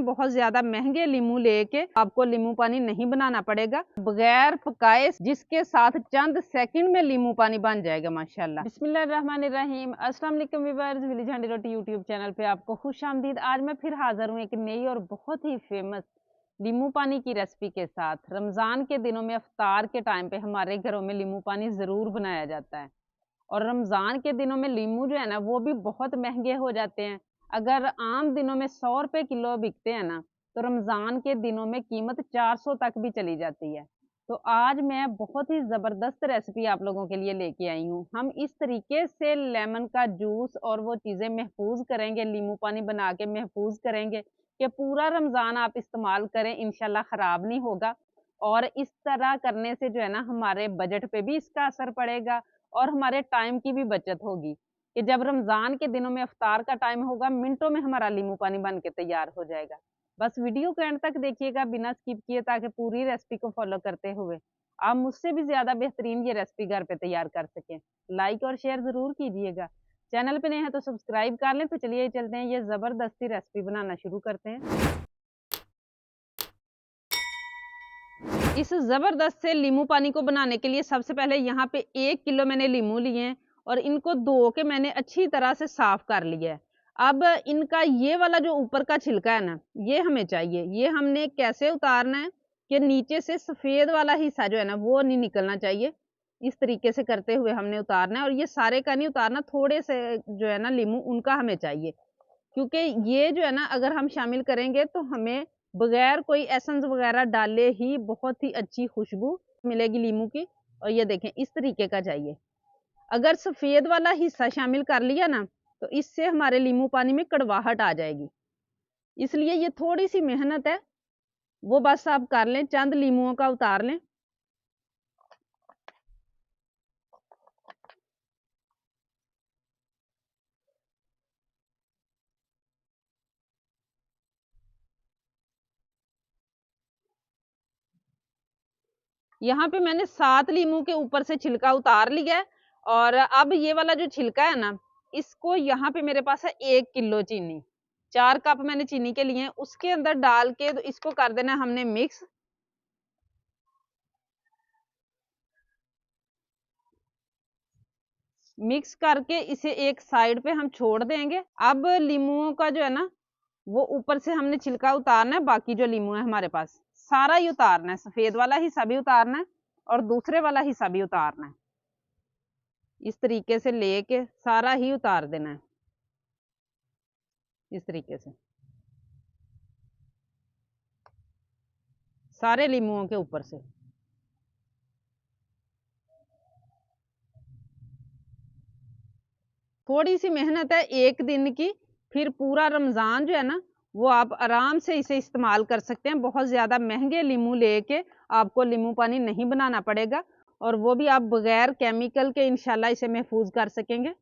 बहुत ज्यादा महंगे लीमू लेके आपको लीमू पानी नहीं बनाना पड़ेगा, बगैर पकाए जिसके साथ चंद सेकंड में लीमू पानी बन जाएगा माशाल्लाह। बिस्मिल्लाहिर्रहमानिर्रहीम। अस्सलाम वालेकुम व्यूअर्स, विलेज हांडी रोटी यूट्यूब चैनल पे आपको खुशामदीद। आज मैं फिर हाजिर हूँ एक नई और बहुत ही फेमस लीमू पानी की रेसिपी के साथ। रमजान के दिनों में इफ्तार के टाइम पे हमारे घरों में लीमू पानी जरूर बनाया जाता है, और रमजान के दिनों में लीमू जो है ना वो भी बहुत महंगे हो जाते हैं। अगर आम दिनों में 100 रुपए किलो बिकते हैं ना, तो रमजान के दिनों में कीमत 400 तक भी चली जाती है। तो आज मैं बहुत ही जबरदस्त रेसिपी आप लोगों के लिए लेके आई हूँ। हम इस तरीके से लेमन का जूस और वो चीजें महफूज करेंगे, लीमू पानी बना के महफूज करेंगे कि पूरा रमजान आप इस्तेमाल करें, इंशाल्लाह खराब नहीं होगा। और इस तरह करने से जो है ना हमारे बजट पे भी इसका असर पड़ेगा और हमारे टाइम की भी बचत होगी कि जब रमजान के दिनों में इफ्तार का टाइम होगा, मिनटों में हमारा लीमू पानी बन के तैयार हो जाएगा। बस वीडियो को एंड तक देखिएगा बिना स्किप किए, ताकि पूरी रेसिपी को फॉलो करते हुए आप मुझसे भी ज्यादा बेहतरीन ये रेसिपी घर पे तैयार कर सकें। लाइक और शेयर जरूर कीजिएगा। चैनल पे नए हैं तो सब्सक्राइब कर लें। तो चलिए चलते हैं, ये जबरदस्ती रेसिपी बनाना शुरू करते हैं। इस जबरदस्त से लीमू पानी को बनाने के लिए सबसे पहले यहाँ पे 1 किलो मैंने लीमू लिए हैं और इनको धो के मैंने अच्छी तरह से साफ कर लिया है। अब इनका ये वाला जो ऊपर का छिलका है ना, ये हमें चाहिए। ये हमने कैसे उतारना है कि नीचे से सफेद वाला हिस्सा जो है ना वो नहीं निकलना चाहिए। इस तरीके से करते हुए हमने उतारना है, और ये सारे का नहीं उतारना, थोड़े से जो है ना लीमू उनका हमें चाहिए, क्योंकि ये जो है ना अगर हम शामिल करेंगे तो हमें बगैर कोई एसेंस वगैरह डाले ही बहुत ही अच्छी खुशबू मिलेगी लीमू की। और ये देखें इस तरीके का चाहिए। अगर सफेद वाला हिस्सा शामिल कर लिया ना, तो इससे हमारे लीमू पानी में कड़वाहट आ जाएगी। इसलिए ये थोड़ी सी मेहनत है, वो बस आप कर लें, चंद लीमुओं का उतार लें। यहाँ पे मैंने 7 लीमू के ऊपर से छिलका उतार लिया है। और अब ये वाला जो छिलका है ना, इसको यहाँ पे मेरे पास है 1 किलो चीनी। 4 कप मैंने चीनी के लिए हैं, उसके अंदर डाल के तो इसको कर देना है हमने मिक्स। मिक्स करके इसे एक साइड पे हम छोड़ देंगे। अब लीमुओं का जो है ना वो ऊपर से हमने छिलका उतारना है। बाकी जो लीमू है हमारे पास सारा ही उतारना है, सफेद वाला हिस्सा भी उतारना है और दूसरे वाला हिस्सा भी उतारना है। इस तरीके से लेके सारा ही उतार देना है, इस तरीके से सारे लीमुओं के ऊपर से। थोड़ी सी मेहनत है एक दिन की, फिर पूरा रमजान जो है ना वो आप आराम से इसे इस्तेमाल कर सकते हैं। बहुत ज्यादा महंगे लीमू लेके आपको लीमू पानी नहीं बनाना पड़ेगा, और वो भी आप बगैर केमिकल के इंशाल्लाह इसे महफूज कर सकेंगे।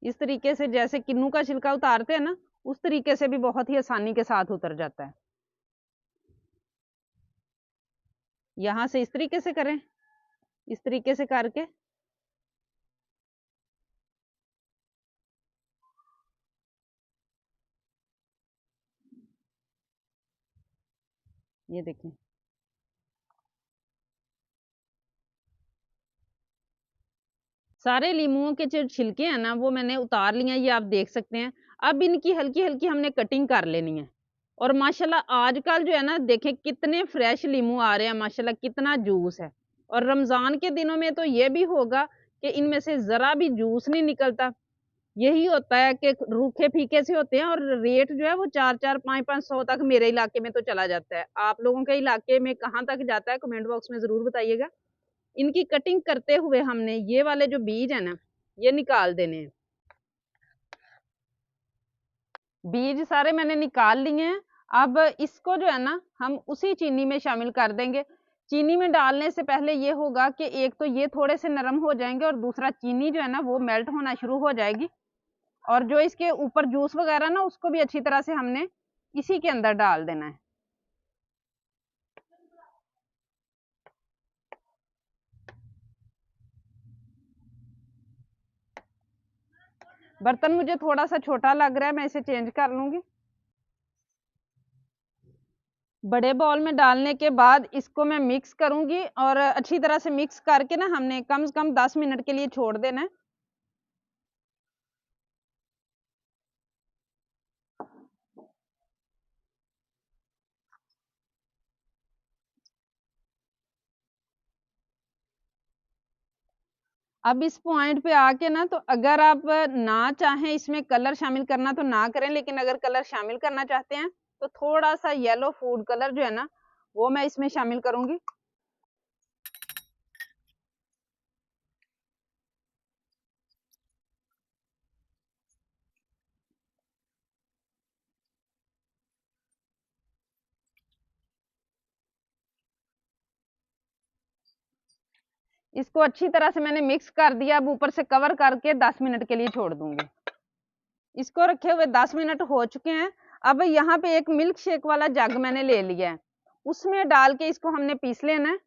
इस तरीके से जैसे किन्नू का छिलका उतारते हैं ना, उस तरीके से भी बहुत ही आसानी के साथ उतर जाता है। यहां से इस तरीके से करें, इस तरीके से करके ये देखें। सारे लीमुओं के जो छिलके हैं ना वो मैंने उतार लिए हैं, ये आप देख सकते हैं। अब इनकी हल्की हल्की हमने कटिंग कर लेनी है। और माशाल्लाह आजकल जो है ना देखें कितने फ्रेश लीमू आ रहे हैं, माशाल्लाह कितना जूस है। और रमजान के दिनों में तो ये भी होगा कि इनमें से जरा भी जूस नहीं निकलता। यही होता है कि रूखे फीके से होते हैं, और रेट जो है वो 4-4 5-5 सौ तक मेरे इलाके में तो चला जाता है। आप लोगों के इलाके में कहाँ तक जाता है कमेंट बॉक्स में जरूर बताइएगा। इनकी कटिंग करते हुए हमने ये वाले जो बीज है ना ये निकाल देने हैं। बीज सारे मैंने निकाल लिए हैं। अब इसको जो है ना हम उसी चीनी में शामिल कर देंगे। चीनी में डालने से पहले ये होगा कि एक तो ये थोड़े से नरम हो जाएंगे, और दूसरा चीनी जो है ना वो मेल्ट होना शुरू हो जाएगी। और जो इसके ऊपर जूस वगैरह ना उसको भी अच्छी तरह से हमने इसी के अंदर डाल देना है। बर्तन मुझे थोड़ा सा छोटा लग रहा है, मैं इसे चेंज कर लूंगी। बड़े बाउल में डालने के बाद इसको मैं मिक्स करूंगी और अच्छी तरह से मिक्स करके ना हमने कम से कम 10 मिनट के लिए छोड़ देना है। अब इस पॉइंट पे आके ना, तो अगर आप ना चाहें इसमें कलर शामिल करना तो ना करें, लेकिन अगर कलर शामिल करना चाहते हैं तो थोड़ा सा येलो फूड कलर जो है ना वो मैं इसमें शामिल करूंगी। इसको अच्छी तरह से मैंने मिक्स कर दिया। अब ऊपर से कवर करके 10 मिनट के लिए छोड़ दूंगी। इसको रखे हुए 10 मिनट हो चुके हैं। अब यहाँ पे एक मिल्क शेक वाला जग मैंने ले लिया है, उसमें डाल के इसको हमने पीस लेना है।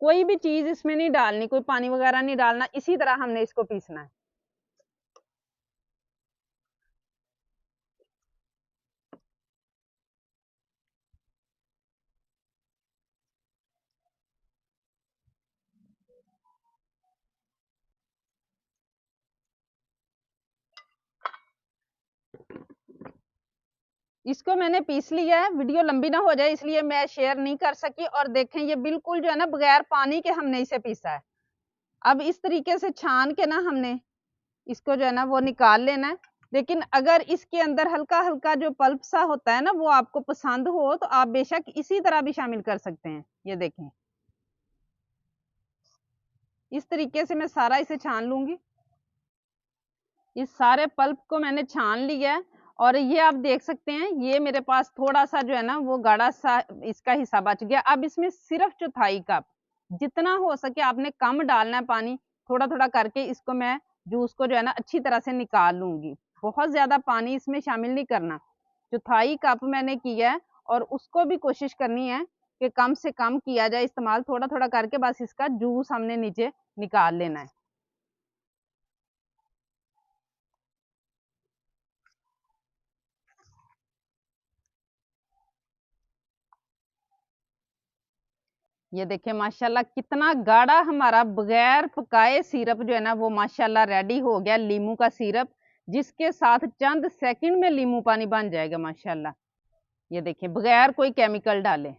कोई भी चीज इसमें नहीं डालनी, कोई पानी वगैरह नहीं डालना, इसी तरह हमने इसको पीसना है। इसको मैंने पीस लिया है। वीडियो लंबी ना हो जाए इसलिए मैं शेयर नहीं कर सकी। और देखें ये बिल्कुल जो है ना बगैर पानी के हमने इसे पीसा है। अब इस तरीके से छान के ना हमने इसको जो है ना वो निकाल लेना है। लेकिन अगर इसके अंदर हल्का हल्का जो पल्प सा होता है ना वो आपको पसंद हो तो आप बेशक इसी तरह भी शामिल कर सकते हैं। ये देखें इस तरीके से मैं सारा इसे छान लूंगी। इस सारे पल्प को मैंने छान लिया है और ये आप देख सकते हैं ये मेरे पास थोड़ा सा जो है ना वो गाढ़ा सा इसका हिस्सा बच गया। अब इसमें सिर्फ चौथाई कप, जितना हो सके आपने कम डालना है पानी, थोड़ा थोड़ा करके इसको मैं जूस को जो है ना अच्छी तरह से निकाल लूंगी। बहुत ज्यादा पानी इसमें शामिल नहीं करना। चौथाई कप मैंने किया है और उसको भी कोशिश करनी है कि कम से कम किया जाए इस्तेमाल, थोड़ा थोड़ा करके बस इसका जूस हमने नीचे निकाल लेना है। ये देखिए माशाल्लाह कितना गाढ़ा हमारा बगैर पकाए सिरप जो है ना वो माशाल्लाह रेडी हो गया, लीमू का सिरप, जिसके साथ चंद सेकंड में लीमू पानी बन जाएगा माशाल्लाह। ये देखिए बगैर कोई केमिकल डाले।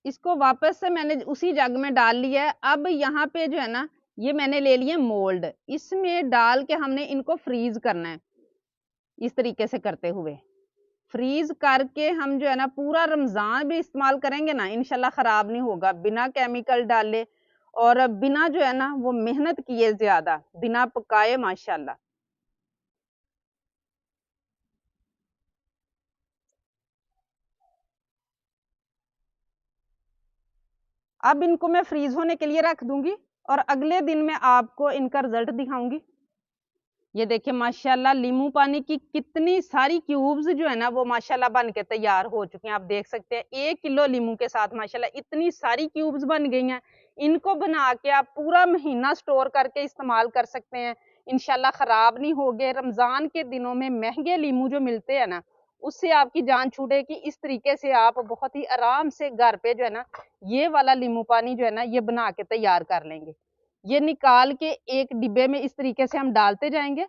इसको वापस से मैंने उसी जग में डाल लिया है। अब यहाँ पे जो है ना ये मैंने ले लिए मोल्ड, इसमें डाल के हमने इनको फ्रीज करना है। इस तरीके से करते हुए फ्रीज करके हम जो है ना पूरा रमजान भी इस्तेमाल करेंगे ना, इंशाल्लाह खराब नहीं होगा, बिना केमिकल डाले और बिना जो है ना वो मेहनत किए, ज्यादा बिना पकाए माशाल्लाह। अब इनको मैं फ्रीज होने के लिए रख दूंगी और अगले दिन मैं आपको इनका रिजल्ट दिखाऊंगी। ये देखिए माशाल्लाह लीमू पानी की कितनी सारी क्यूब्स जो है ना वो माशाल्लाह बन के तैयार हो चुके हैं। आप देख सकते हैं 1 किलो लीमू के साथ माशाल्लाह इतनी सारी क्यूब्स बन गई हैं। इनको बना के आप पूरा महीना स्टोर करके इस्तेमाल कर सकते हैं, इंशाल्लाह खराब नहीं होंगे। रमजान के दिनों में महंगे लीमू जो मिलते हैं ना उससे आपकी जान छूटेगी। इस तरीके से आप बहुत ही आराम से घर पे जो है ना ये वाला लीमू पानी जो है ना ये बना के तैयार कर लेंगे। ये निकाल के एक डिब्बे में इस तरीके से हम डालते जाएंगे।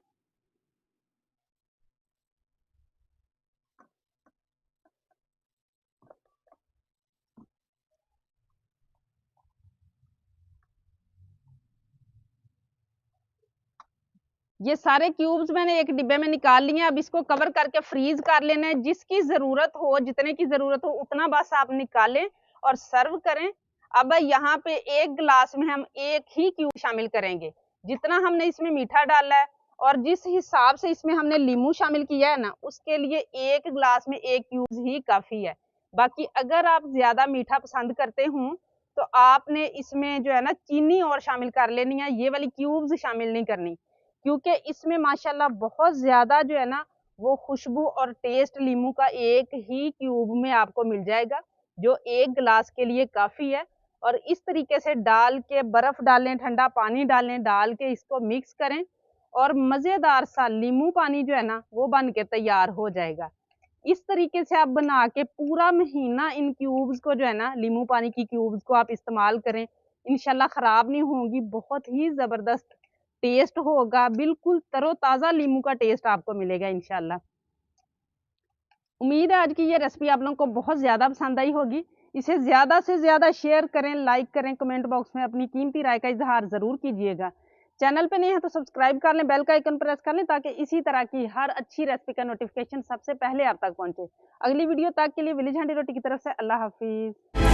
ये सारे क्यूब्स मैंने एक डिब्बे में निकाल लिए हैं। अब इसको कवर करके फ्रीज कर लेना है। जिसकी जरूरत हो, जितने की जरूरत हो उतना बस आप निकालें और सर्व करें। अब यहाँ पे एक गिलास में हम एक ही क्यूब शामिल करेंगे, जितना हमने इसमें मीठा डाला है और जिस हिसाब से इसमें हमने लीमू शामिल किया है ना उसके लिए एक गिलास में एक क्यूब ही काफी है। बाकी अगर आप ज्यादा मीठा पसंद करते हो तो आपने इसमें जो है ना चीनी और शामिल कर लेनी है, ये वाली क्यूब्स शामिल नहीं करनी, क्योंकि इसमें माशाल्लाह बहुत ज्यादा जो है ना वो खुशबू और टेस्ट लीमू का एक ही क्यूब में आपको मिल जाएगा। जो 1 गिलास के लिए काफ़ी है। और इस तरीके से डाल के बर्फ़ डालें, ठंडा पानी डालें, डाल के इसको मिक्स करें और मज़ेदार सा नींबू पानी जो है ना, वो बन के तैयार हो जाएगा। इस तरीके से आप बना के पूरा महीना इन क्यूब्स को जो है ना, नींबू पानी की क्यूब्स को आप इस्तेमाल करें। इंशाल्लाह ख़राब नहीं होंगी, बहुत ही ज़बरदस्त टेस्ट होगा, बिल्कुल तरोताज़ा नींबू का टेस्ट आपको मिलेगा इंशाल्लाह। उम्मीद है आज की ये रेसिपी आप लोगों को बहुत ज़्यादा पसंद आई होगी। इसे ज़्यादा से ज़्यादा शेयर करें, लाइक करें, कमेंट बॉक्स में अपनी कीमती राय का इज़हार ज़रूर कीजिएगा। चैनल पे नए हैं तो सब्सक्राइब कर लें, बेल का आइकन प्रेस कर लें ताकि इसी तरह की हर अच्छी रेसिपी का नोटिफिकेशन सबसे पहले आप तक पहुँचे। अगली वीडियो तक के लिए विलेज हांडी रोटी की तरफ से अल्लाह हाफ़िज़।